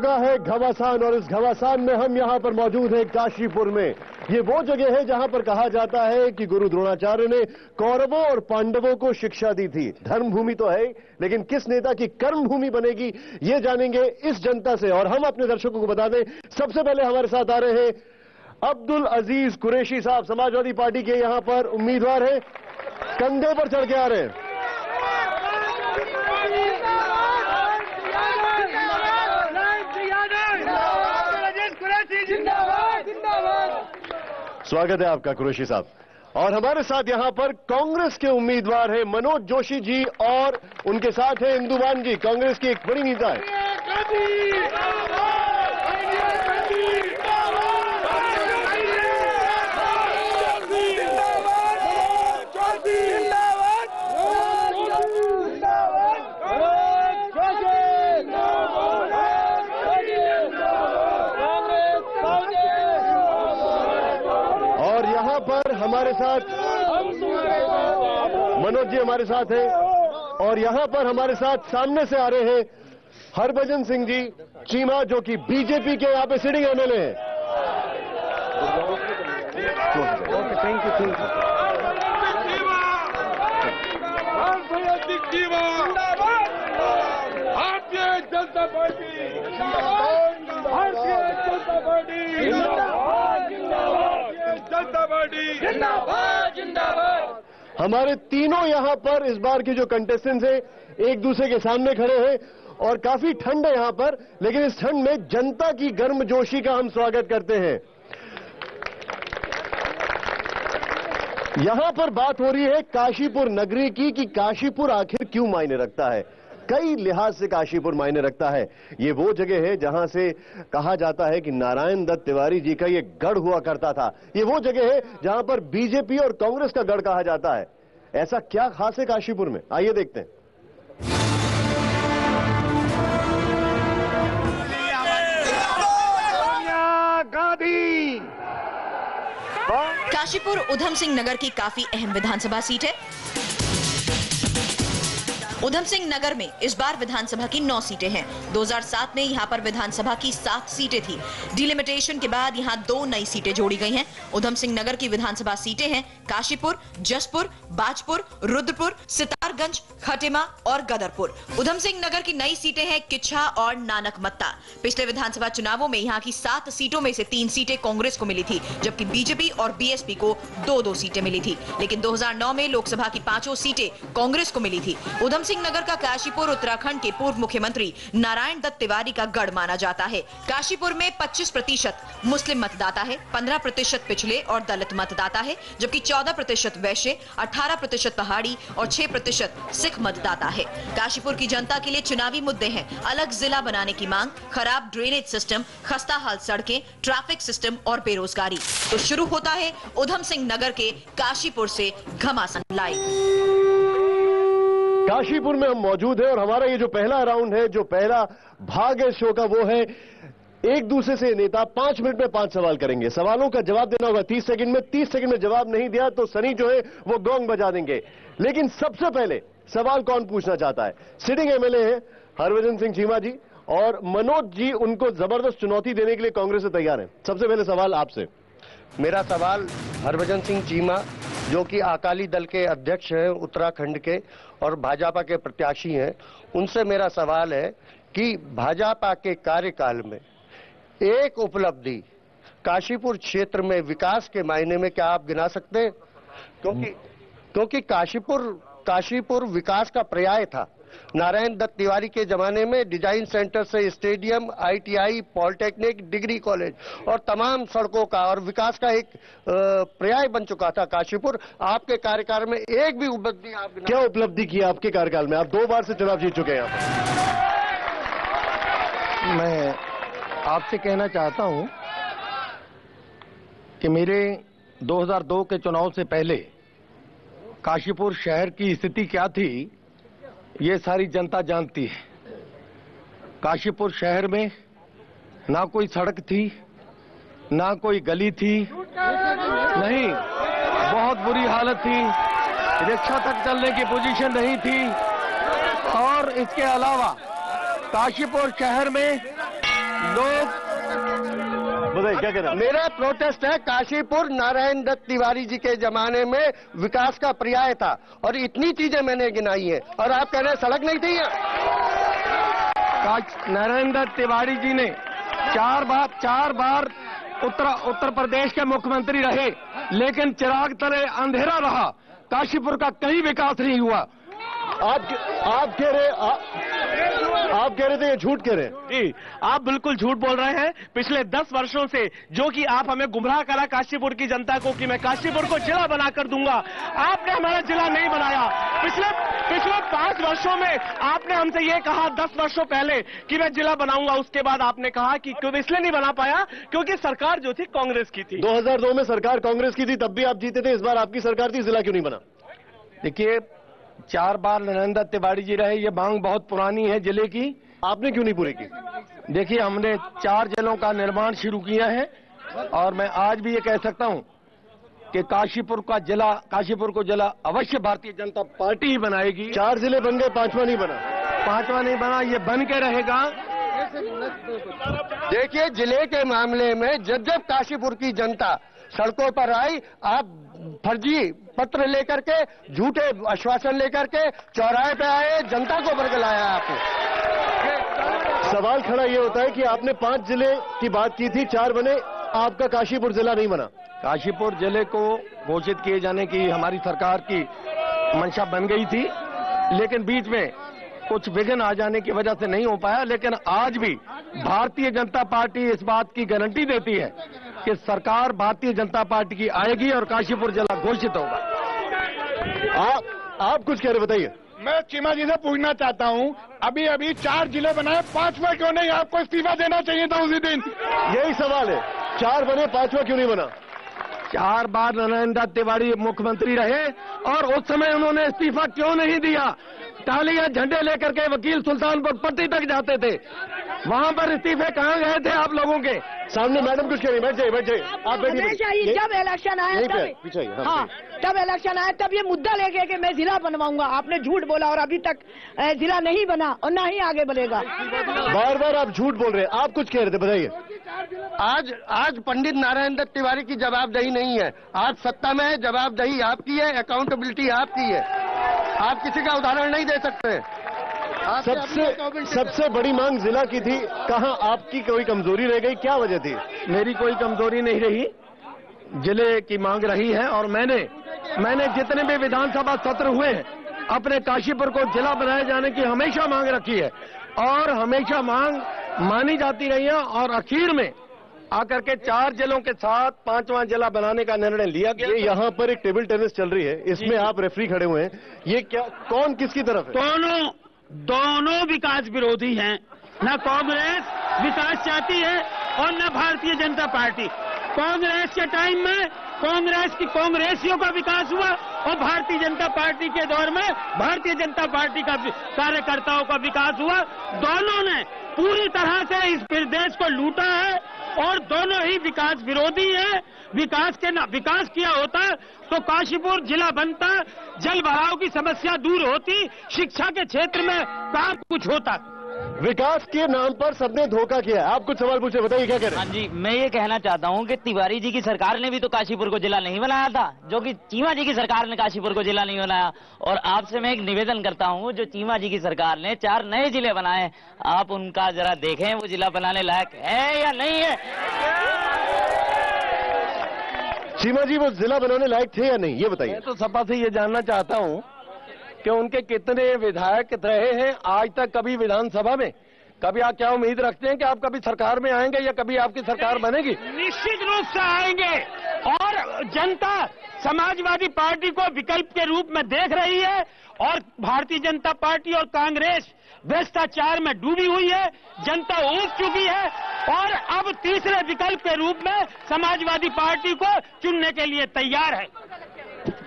होता है घमासान, और इस घमासान में हम यहाँ पर मौजूद हैं काशीपुर में। ये वो जगह है जहाँ पर कहा जाता है कि गुरु द्रोणाचार्य ने कौरवों और पांडवों को शिक्षा दी थी। धर्म भूमि तो है, लेकिन किस नेता की कर्म भूमि बनेगी ये जानेंगे इस जनता से। और हम अपने दर्शकों को बता दें, सबसे पहले हमारे साथ आ रहे हैं अब्दुल अजीज कुरैशी साहब, समाजवादी पार्टी के यहाँ पर उम्मीदवार हैं, कंधे पर चढ़ के आ रहे हैं। स्वागत है आपका कुरैशी साहब। और हमारे साथ यहां पर कांग्रेस के उम्मीदवार हैं मनोज जोशी जी, और उनके साथ है इंदुबान जी, कांग्रेस की एक बड़ी नेता है। हमारे साथ मनोज जी हमारे साथ हैं, और यहां पर हमारे साथ सामने से आ रहे हैं हरभजन सिंह जी चीमा, जो कि बीजेपी के यहां पे सिटिंग एमएलए हैं। Thank you. Bharatiya Janata party, Bharatiya Janata party, Janata party जिंदाबाद, जिंदाबाद। हमारे तीनों यहां पर इस बार के जो कंटेस्टेंट्स हैं एक दूसरे के सामने खड़े हैं, और काफी ठंड है यहां पर, लेकिन इस ठंड में जनता की गर्मजोशी का हम स्वागत करते हैं। यहां पर बात हो रही है काशीपुर नगरी की, कि काशीपुर आखिर क्यों मायने रखता है। कई लिहाज से काशीपुर मायने रखता है। ये वो जगह है जहां से कहा जाता है कि नारायण दत्त तिवारी जी का ये गढ़ हुआ करता था। ये वो जगह है जहां पर बीजेपी और कांग्रेस का गढ़ कहा जाता है। ऐसा क्या खास है काशीपुर में, आइए देखते हैं। काशीपुर उधम सिंह नगर की काफी अहम विधानसभा सीट है। उधम सिंह नगर में इस बार विधानसभा की 9 सीटें हैं। 2007 में यहां पर विधानसभा की 7 सीटें थी। डिलिमिटेशन के बाद यहां 2 नई सीटें जोड़ी गई हैं। उधम सिंह नगर की विधानसभा सीटें हैं काशीपुर, जसपुर, बाजपुर, रुद्रपुर, सितारगंज, खटेमा और गदरपुर। उधम सिंह नगर की नई सीटें हैं किच्छा और नानकमत्ता। पिछले विधानसभा चुनावों में यहां की 7 सीटों में से 3 सीटें कांग्रेस को मिली थी, जबकि बीजेपी और बीएसपी को 2-2 सीटें मिली थी। लेकिन 2009 में लोकसभा की 5 सीटें कांग्रेस को मिली थी। उधम सिंह नगर का काशीपुर उत्तराखंड के पूर्व मुख्यमंत्री नारायण दत्त तिवारी का गढ़ माना जाता है। काशीपुर में 25% मुस्लिम मतदाता है, 15% पिछड़े और दलित मतदाता है, जबकि 14% वैश्य, 18% पहाड़ी और 6% सिख मतदाता है। काशीपुर की जनता के लिए चुनावी मुद्दे हैं अलग जिला बनाने की मांग, खराब ड्रेनेज सिस्टम, खस्ता हाल सड़कें, ट्रैफिक सिस्टम और बेरोजगारी। तो शुरू होता है उधम सिंह नगर के काशीपुर से घमासान लाइव। काशीपुर में हम मौजूद हैं, और हमारा ये जो पहला राउंड है, जो पहला भाग है शो का, वो है एक दूसरे से नेता 5 मिनट में 5 सवाल करेंगे। सवालों का जवाब देना होगा 30 सेकंड में। 30 सेकंड में जवाब नहीं दिया तो सनी जो है वो गोंग बजा देंगे। लेकिन सबसे पहले सवाल कौन पूछना चाहता है? सिटिंग एमएलए है हरभजन सिंह चीमा जी, और मनोज जी उनको जबरदस्त चुनौती देने के लिए कांग्रेस से तैयार है। सबसे पहले सवाल आपसे। मेरा सवाल हरभजन सिंह चीमा, जो कि अकाली दल के अध्यक्ष हैं उत्तराखंड के और भाजपा के प्रत्याशी हैं, उनसे मेरा सवाल है कि भाजपा के कार्यकाल में एक उपलब्धि काशीपुर क्षेत्र में विकास के मायने में क्या आप गिना सकते हैं? क्योंकि काशीपुर विकास का पर्याय था। नारायण दत्त तिवारी के जमाने में डिजाइन सेंटर से stadium, ITI, polytechnic, degree college और तमाम सड़कों का और विकास का एक पर्याय बन चुका था काशीपुर। आपके कार्यकाल में एक भी उपलब्धि आप क्या उपलब्धि की आपके कार्यकाल में? आप 2 बार से चुनाव जीत चुके हैं। मैं आपसे कहना चाहता हूं कि मेरे 2002 के चुनाव से पहले काशीपुर शहर की स्थिति क्या थी ये सारी जनता जानती है। काशीपुर शहर में ना कोई सड़क थी, ना कोई गली थी, नहीं, बहुत बुरी हालत थी, रिक्शा तक चलने की पोजीशन नहीं थी। और इसके अलावा काशीपुर शहर में लोग बताइए क्या कह रहे हैं? मेरा प्रोटेस्ट है, काशीपुर नारायण दत्त तिवारी जी के जमाने में विकास का पर्याय था और इतनी चीजें मैंने गिनाई है और आप कह रहे हैं सड़क नहीं थी यहाँ। नारायण दत्त तिवारी जी ने चार बार उत्तर प्रदेश के मुख्यमंत्री रहे, लेकिन चिराग तले अंधेरा रहा। काशीपुर का कहीं विकास नहीं हुआ। आप कह रहे थे ये झूठ कह रहे हैं? जी, आप बिल्कुल झूठ बोल रहे हैं। पिछले 10 वर्षों से जो कि आप हमें गुमराह करा काशीपुर की जनता को कि मैं काशीपुर को जिला बनाकर दूंगा, आपने हमारा जिला नहीं बनाया। पिछले 5 वर्षों में आपने हमसे ये कहा 10 वर्षों पहले कि मैं जिला बनाऊंगा, उसके बाद आपने कहा कि क्यों इसलिए नहीं बना पाया क्योंकि सरकार जो थी कांग्रेस की थी। 2002 में सरकार कांग्रेस की थी, तब भी आप जीते थे। इस बार आपकी सरकार थी, जिला क्यों नहीं बना? देखिए, 4 बार नारायण दत्त तिवारी जी रहे, ये मांग बहुत पुरानी है जिले की। आपने क्यों नहीं पूरी की? देखिए, हमने 4 जिलों का निर्माण शुरू किया है और मैं आज भी ये कह सकता हूं कि काशीपुर को जिला अवश्य भारतीय जनता पार्टी ही बनाएगी। 4 जिले बन गए, 5वां नहीं बना। 5वां नहीं बना, ये बन के रहेगा। देखिए, जिले के मामले में जब काशीपुर की जनता सड़कों पर आई, आप फर्जी पत्र लेकर के, झूठे आश्वासन लेकर के चौराहे पे आए, जनता को बरगलाया आपने। सवाल खड़ा ये होता है कि आपने 5 जिले की बात की थी, 4 बने, आपका काशीपुर जिला नहीं बना। काशीपुर जिले को घोषित किए जाने की हमारी सरकार की मंशा बन गई थी, लेकिन बीच में कुछ विघ्न आ जाने की वजह से नहीं हो पाया। लेकिन आज भी भारतीय जनता पार्टी इस बात की गारंटी देती है कि सरकार भारतीय जनता पार्टी की आएगी और काशीपुर जिला घोषित होगा। आप कुछ कह रहे, बताइए। मैं चीमा जी से पूछना चाहता हूं, अभी 4 जिले बनाए, 5वां क्यों नहीं? आपको इस्तीफा देना चाहिए था उसी दिन। यही सवाल है, 4 बने, 5वां क्यों नहीं बना? 4 बार नारायण दत्त तिवारी मुख्यमंत्री रहे और उस समय उन्होंने इस्तीफा क्यों नहीं दिया? तालियां झंडे लेकर के वकील सुल्तानपुर पट्टी तक जाते थे, वहां पर इस्तीफे कहां गए थे आप लोगों के? सामने मैडम कुछ कह रही, बैठ जाइए। आप बैठिए। जब इलेक्शन आया तब इलेक्शन आया तब ये मुद्दा लेके कि मैं जिला बनवाऊंगा, आपने झूठ बोला और अभी तक जिला नहीं बना और ना ही आगे बढ़ेगा। बार आप झूठ बोल रहे हैं। आप कुछ कह रहे थे, बताइए। आज पंडित नारायण दत्त तिवारी की जवाबदेही नहीं है। आज सत्ता में है, जवाबदेही आपकी है, अकाउंटेबिलिटी आपकी है। आप किसी का उदाहरण नहीं दे सकते। सबसे बड़ी मांग जिला की थी, कहां आपकी कोई कमजोरी रह गई? क्या वजह थी? मेरी कोई कमजोरी नहीं रही, जिले की मांग रही है और मैंने जितने भी विधानसभा सत्र हुए हैं अपने काशीपुर को जिला बनाए जाने की हमेशा मांग रखी है और हमेशा मांग मानी जाती रही है और आखिर में आकर के 4 जिलों के साथ 5वां जिला बनाने का निर्णय लिया गया। ये यहाँ पर एक टेबल टेनिस चल रही है, इसमें आप रेफरी खड़े हुए हैं, ये क्या, कौन किसकी तरफ है? दोनों विकास विरोधी हैं। न कांग्रेस विकास चाहती है और न भारतीय जनता पार्टी। कांग्रेस के टाइम में कांग्रेसियों का विकास हुआ और भारतीय जनता पार्टी के दौर में भारतीय जनता पार्टी का कार्यकर्ताओं का विकास हुआ। दोनों ने पूरी तरह से इस प्रदेश को लूटा है और दोनों ही विकास विरोधी हैं। विकास किया होता तो काशीपुर जिला बनता, जल भराव की समस्या दूर होती, शिक्षा के क्षेत्र में काम कुछ होता। विकास के नाम पर सबने धोखा किया। आप कुछ सवाल पूछे, बताइए क्या कह रहे हैं? हाँ जी, मैं ये कहना चाहता हूँ कि तिवारी जी की सरकार ने भी तो काशीपुर को जिला नहीं बनाया था, जो कि चीमा जी की सरकार ने काशीपुर को जिला नहीं बनाया। और आपसे मैं एक निवेदन करता हूँ, जो चीमा जी की सरकार ने 4 नए जिले बनाए, आप उनका जरा देखें वो जिला बनाने लायक है या नहीं है। चीमा जी वो जिला बनाने लायक थे या नहीं, ये बताइए। मैं तो सपा से ये जानना चाहता हूँ कि उनके कितने विधायक रहे हैं आज तक कभी विधानसभा में? कभी आप क्या उम्मीद रखते हैं कि आप कभी सरकार में आएंगे या कभी आपकी सरकार बनेगी? निश्चित रूप से आएंगे और जनता समाजवादी पार्टी को विकल्प के रूप में देख रही है और भारतीय जनता पार्टी और कांग्रेस भ्रष्टाचार में डूबी हुई है। जनता ऊब चुकी है और अब तीसरे विकल्प के रूप में समाजवादी पार्टी को चुनने के लिए तैयार है।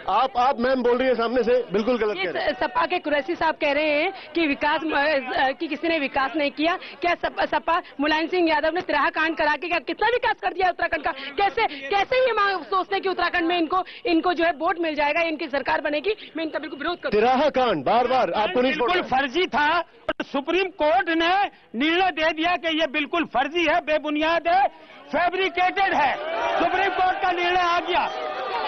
आप मैम बोल रही है सामने से, बिल्कुल गलत कह रहे हैं। सपा के कुरैशी साहब कह रहे हैं कि विकास कि किसी ने विकास नहीं किया। क्या सपा मुलायम सिंह यादव ने तिराहा कांड करा के क्या कितना विकास कर दिया उत्तराखंड का? कैसे ये सोचते हैं कि उत्तराखंड में इनको जो है वोट मिल जाएगा, इनकी सरकार बनेगी? मैं इनका बिल्कुल विरोध करता हूं। तिराहा कांड बार आपको नहीं, बिल्कुल फर्जी था। सुप्रीम कोर्ट ने निर्णय दे दिया कि ये बिल्कुल फर्जी है, बेबुनियाद है, फैब्रिकेटेड है। सुप्रीम कोर्ट का निर्णय आ गया,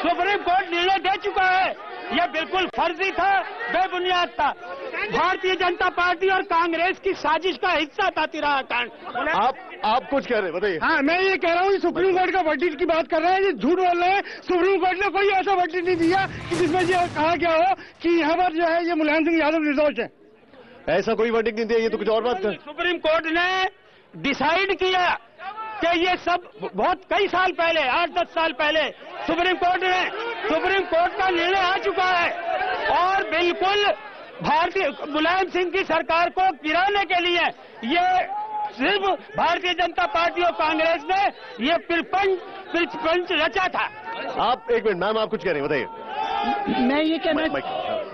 सुप्रीम कोर्ट निर्णय दे चुका है, यह बिल्कुल फर्जी था, बेबुनियाद था। भारतीय जनता पार्टी और कांग्रेस की साजिश का हिस्सा था तिराहा कांड। आप कुछ कह रहे हैं, बताइए। हाँ, मैं ये कह रहा हूँ कि सुप्रीम कोर्ट का वर्डिक्ट की बात कर रहे हैं, ये झूठ बोल रहे हैं। सुप्रीम कोर्ट ने कोई ऐसा वर्डिक्ट नहीं दिया कि जिसमें ये कहा गया हो कि यहाँ पर जो है ये मुलायम सिंह यादव निर्दोष है। ऐसा कोई वर्डिक्ट नहीं दिया, ये तो कुछ और बात कर। सुप्रीम कोर्ट ने डिसाइड किया कि ये सब बहुत कई साल पहले, 8-10 साल पहले सुप्रीम कोर्ट का निर्णय आ चुका है और बिल्कुल भारतीय मुलायम सिंह की सरकार को गिराने के लिए ये सिर्फ भारतीय जनता पार्टी और कांग्रेस ने ये पिलपंच रचा था। आप एक मिनट मैम, आप कुछ कह रहे हैं, बताइए।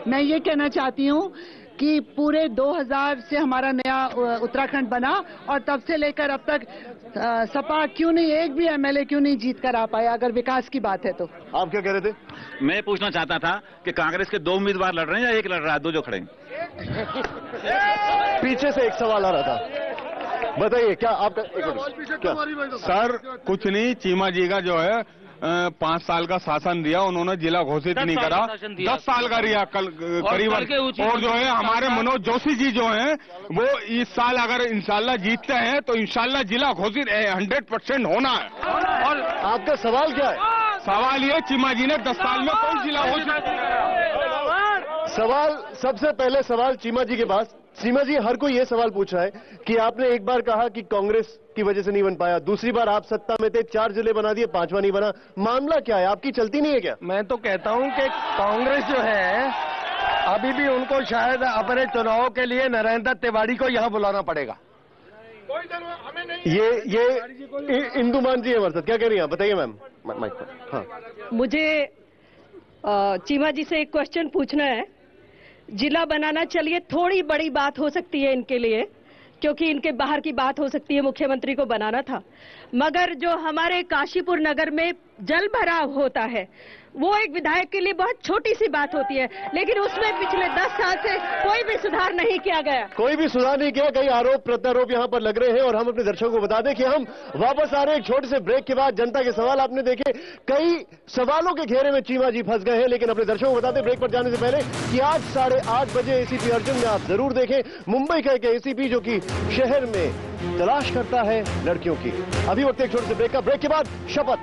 मैं ये कहना चाहती हूँ कि पूरे 2000 से हमारा नया उत्तराखंड बना और तब से लेकर अब तक सपा क्यों नहीं, एक भी एमएलए क्यों नहीं जीत कर आ पाया, अगर विकास की बात है तो? आप क्या कह रहे थे? मैं पूछना चाहता था कि कांग्रेस के 2 उम्मीदवार लड़ रहे हैं या एक लड़ रहा है, 2 जो खड़े हैं? पीछे से एक सवाल आ रहा था, बताइए क्या आपका? क्या सर कुछ नहीं, चीमा जी का जो है 5 साल का शासन दिया उन्होंने, जिला घोषित नहीं करा, 10 साल का रिया करीबन। और जो है हमारे मनोज जोशी जी जो हैं वो इस साल अगर इंशाल्लाह जीतते हैं तो इंशाल्लाह जिला घोषित 100% होना है। और आपका सवाल क्या है? सवाल ये, चीमा जी ने 10 साल में कोई जिला घोषित? सवाल सबसे पहले सवाल चीमा जी के पास। चीमा जी, हर कोई ये सवाल पूछ रहा है कि आपने एक बार कहा कि कांग्रेस की वजह से नहीं बन पाया, दूसरी बार आप सत्ता में थे, 4 जिले बना दिए, 5वां नहीं बना, मामला क्या है? आपकी चलती नहीं है क्या? मैं तो कहता हूं कि कांग्रेस जो है अभी भी उनको शायद अपने चुनाव के लिए नरेंद्र तिवारी को यहां बुलाना पड़ेगा। ये इंदुमान जी है हमारे साथ, क्या कह रही हैं आप? बताइए मैम। हाँ, मुझे चीमा जी से एक क्वेश्चन पूछना है। जिला बनाना चलिए थोड़ी बड़ी बात हो सकती है इनके लिए, क्योंकि इनके बाहर की बात हो सकती है, मुख्यमंत्री को बनाना था, मगर जो हमारे काशीपुर नगर में जल भराव होता है वो एक विधायक के लिए बहुत छोटी सी बात होती है, लेकिन उसमें पिछले 10 साल से कोई भी सुधार नहीं किया गया। कोई भी सुधार नहीं किया, कई आरोप प्रत्यारोप यहाँ पर लग रहे हैं। और हम अपने दर्शकों को बता दें कि हम वापस आ रहे हैं एक छोटे से ब्रेक के बाद। जनता के सवाल आपने देखे, कई सवालों के घेरे में चीमा जी फंस गए हैं, लेकिन अपने दर्शकों को बता दें ब्रेक पर जाने से पहले कि आज 8:30 बजे एसीपी अर्जुन में आप जरूर देखें, मुंबई का एक एसीपी जो कि शहर में तलाश करता है लड़कियों की। अभी वक्त एक छोटे से ब्रेक का, ब्रेक के बाद शपथ।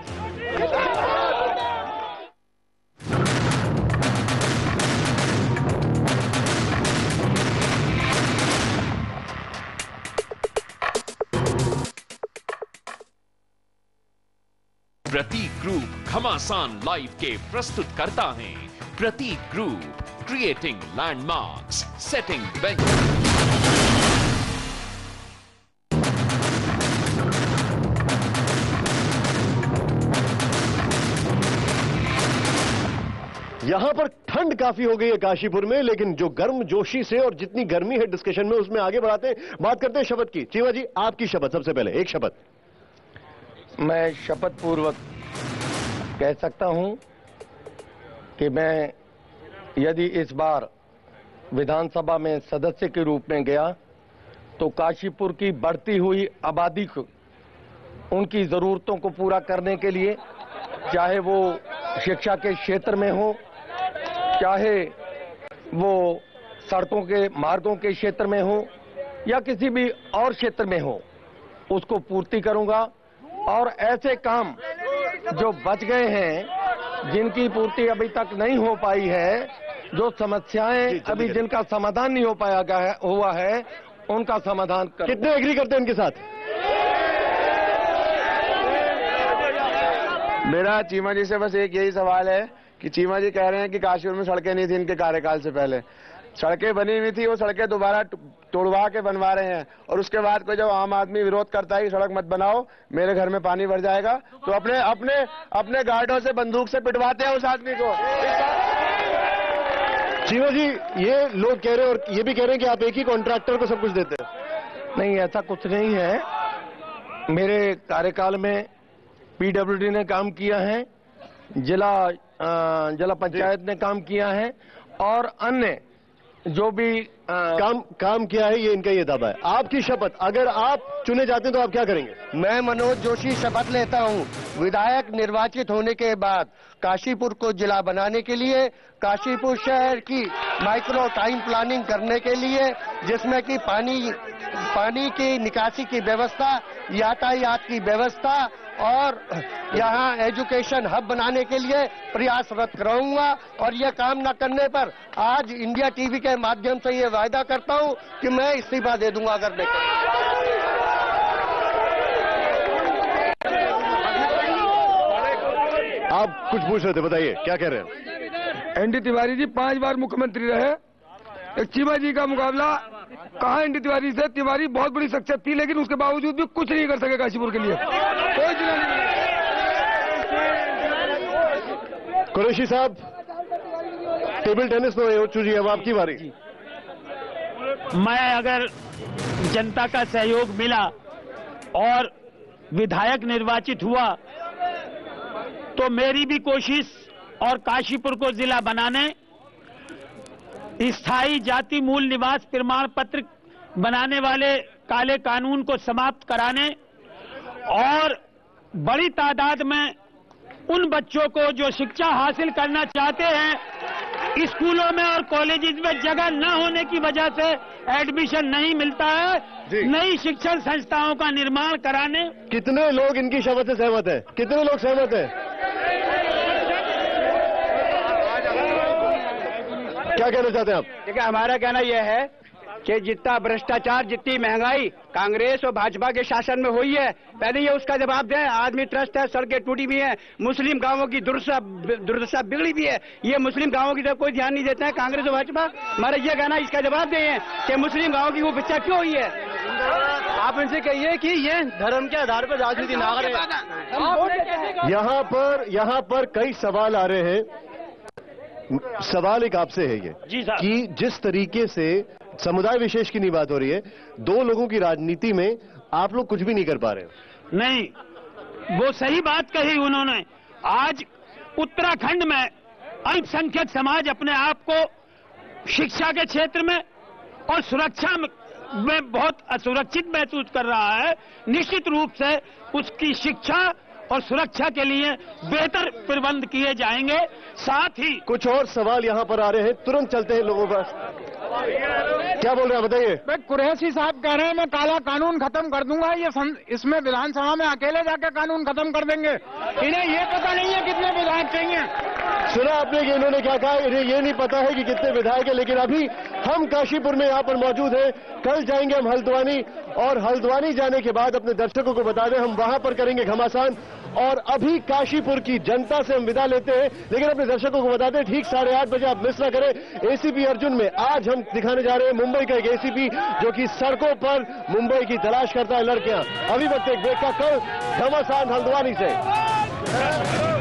प्रतीक ग्रुप घमासान लाइव के प्रस्तुत करता है। Prateek group, creating landmarks, setting bench. यहां पर ठंड काफी हो गई है काशीपुर में, लेकिन जो गर्म जोशी से और जितनी गर्मी है डिस्कशन में, उसमें आगे बढ़ाते हैं, बात करते हैं शपथ की। चीमा जी, आपकी शपथ सबसे पहले, एक शपथ। मैं शपथ पूर्वक कह सकता हूं कि मैं यदि इस बार विधानसभा में सदस्य के रूप में गया तो काशीपुर की बढ़ती हुई आबादी को, उनकी जरूरतों को पूरा करने के लिए, चाहे वो शिक्षा के क्षेत्र में हो, चाहे वो सड़कों के मार्गों के क्षेत्र में हो या किसी भी और क्षेत्र में हो, उसको पूर्ति करूंगा। और ऐसे काम जो बच गए हैं, जिनकी पूर्ति अभी तक नहीं हो पाई है, जो समस्याएं अभी जिनका समाधान नहीं हो पाया गया हुआ है, उनका समाधान कर। कितने एग्री करते हैं इनके साथ? मेरा चीमा जी से बस एक यही सवाल है कि चीमा जी कह रहे हैं कि काशीपुर में सड़कें नहीं थी इनके कार्यकाल से पहले, सड़कें बनी हुई थी, वो सड़कें दोबारा तोड़वा के बनवा रहे हैं। और उसके बाद कोई जब आम आदमी विरोध करता है कि सड़क मत बनाओ, मेरे घर में पानी भर जाएगा, तो अपने गार्डों से बंदूक से पिटवाते हैं उस आदमी को। चीमा जी, ये लोग कह रहे हैं और ये भी कह रहे हैं कि आप एक ही कॉन्ट्रैक्टर को सब कुछ देते हैं। नहीं, ऐसा कुछ नहीं है। मेरे कार्यकाल में पीडब्ल्यूडी ने काम किया है, जिला पंचायत ने काम किया है और अन्य जो भी काम किया है, ये इनका ये दावा है। आपकी शपथ, अगर आप चुने जाते हैं तो आप क्या करेंगे? मैं मनोज जोशी शपथ लेता हूं, विधायक निर्वाचित होने के बाद काशीपुर को जिला बनाने के लिए, काशीपुर शहर की माइक्रो टाइम प्लानिंग करने के लिए, जिसमें कि पानी की निकासी की व्यवस्था, यातायात की व्यवस्था और यहाँ एजुकेशन हब बनाने के लिए प्रयासरत कराऊंगा। और यह काम न करने पर आज इंडिया टीवी के माध्यम से ये वायदा करता हूं कि मैं इस्तीफा दे दूंगा अगर नहीं। आप कुछ पूछ रहे थे, बताइए क्या कह रहे हैं? एनडी तिवारी जी 5 बार मुख्यमंत्री रहे। एक चीमा जी का मुकाबला कहाँ एनडी तिवारी से? तिवारी बहुत बड़ी शख्सियत थी, लेकिन उसके बावजूद भी कुछ नहीं कर सके काशीपुर के लिए, कोई जिला नहीं। कुरैशी साहब, टेबल टेनिस में हो चुकी है, अब आपकी बारी। मैं अगर जनता का सहयोग मिला और विधायक निर्वाचित हुआ तो मेरी भी कोशिश और काशीपुर को जिला बनाने, स्थायी जाति मूल निवास प्रमाण पत्र बनाने वाले काले कानून को समाप्त कराने और बड़ी तादाद में उन बच्चों को जो शिक्षा हासिल करना चाहते हैं, स्कूलों में और कॉलेजेस में जगह न होने की वजह से एडमिशन नहीं मिलता है, नई शिक्षण संस्थाओं का निर्माण कराने। कितने लोग इनकी शपथ से सहमत हैं? कितने लोग सहमत हैं? क्या कहना चाहते हैं आप? देखिए, हमारा कहना यह है कि जितना भ्रष्टाचार, जितनी महंगाई कांग्रेस और भाजपा के शासन में हुई है, पहले ये उसका जवाब दें। आदमी ट्रस्ट है, सड़कें टूटी हुई हैं, मुस्लिम गांवों की दुर्दशा बिगड़ी भी है, ये मुस्लिम गांवों की तरफ कोई ध्यान नहीं देता है कांग्रेस और भाजपा। हमारा ये कहना, इसका जवाब दें कि मुस्लिम गांवों की वो विपक्षा क्यों हुई है। आप इनसे कहिए कि ये धर्म के आधार पर राजनीति ना करें। यहाँ पर कई सवाल आ रहे हैं। सवाल एक आपसे है ये कि जिस तरीके से समुदाय विशेष की नहीं बात हो रही है, 2 लोगों की राजनीति में आप लोग कुछ भी नहीं कर पा रहे हो। नहीं, वो सही बात कही उन्होंने। आज उत्तराखंड में अल्पसंख्यक समाज अपने आप को शिक्षा के क्षेत्र में और सुरक्षा में बहुत असुरक्षित महसूस कर रहा है। निश्चित रूप से उसकी शिक्षा और सुरक्षा के लिए बेहतर प्रबंध किए जाएंगे। साथ ही कुछ और सवाल यहाँ पर आ रहे हैं, तुरंत चलते हैं लोगों पर। क्या बोल रहे हैं बताइए? कुरैशी साहब कह रहे हैं मैं काला कानून खत्म कर दूंगा, ये इसमें विधानसभा में अकेले जाकर कानून खत्म कर देंगे। इन्हें ये पता नहीं है कितने विधायक चाहिए। सुना आपने कि इन्होंने क्या कहा? इन्हें ये नहीं पता है कि कितने विधायक है। लेकिन अभी हम काशीपुर में यहाँ पर मौजूद हैं, कल जाएंगे हम हल्द्वानी, और हल्द्वानी जाने के बाद अपने दर्शकों को बता दें हम वहां पर करेंगे घमासान। और अभी काशीपुर की जनता से हम विदा लेते हैं, लेकिन अपने दर्शकों को बता दें ठीक 8:30 बजे आप मिस ना करें एसीपी अर्जुन में। आज हम दिखाने जा रहे हैं मुंबई का एक एसीपी जो कि सड़कों पर मुंबई की तलाश करता है लड़कियां। अभी वक्त एक ब्रेक का, कल घमासान हल्द्वानी से।